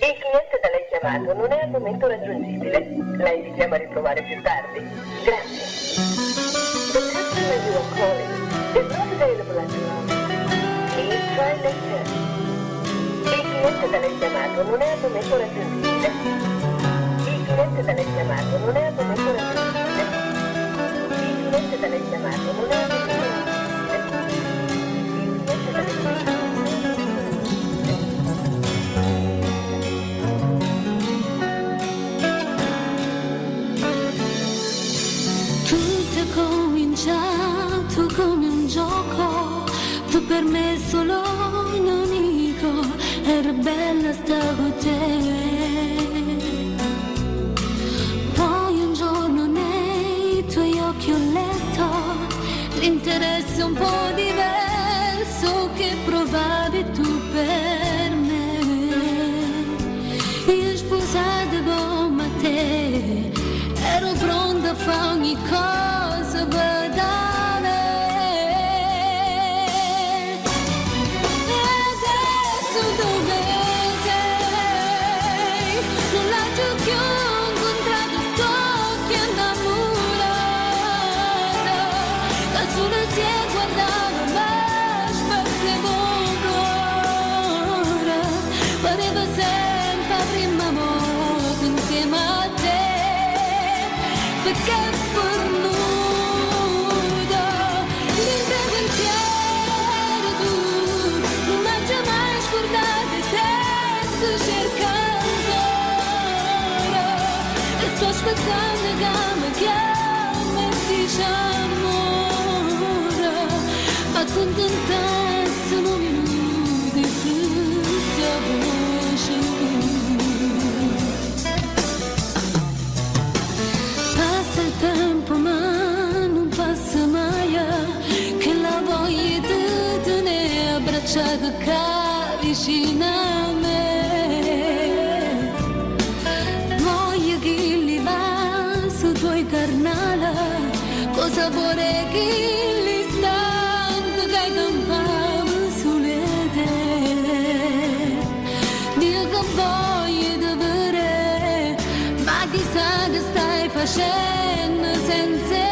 Il cliente da lei chiamato non è al momento raggiungibile. La invitiamo a riprovare più tardi. Grazie. The customer you are calling is not available at the moment. Please try later. Il cliente da lei chiamato non è al momento raggiungibile. Il cliente da lei chiamato non è al momento raggiungibile. Il cliente da lei chiamato non è al momento raggiungibile. Il cliente da lei chiamato. Cominciato come un gioco, tu per me solo un amico, era bella sta con te. Poi un giorno nei tuoi occhi ho letto l'interesse un po' diverso che provavi tu per me. Io sposata come te, ero pronta a fare ogni cosa. Accontentarsi un minuto senza voce. Passa il tempo ma non passa mai, che la voglia di tenere abbracciato vicino a me. Voglia che li va su tuoi carnali, cosa vorrei che facendo senza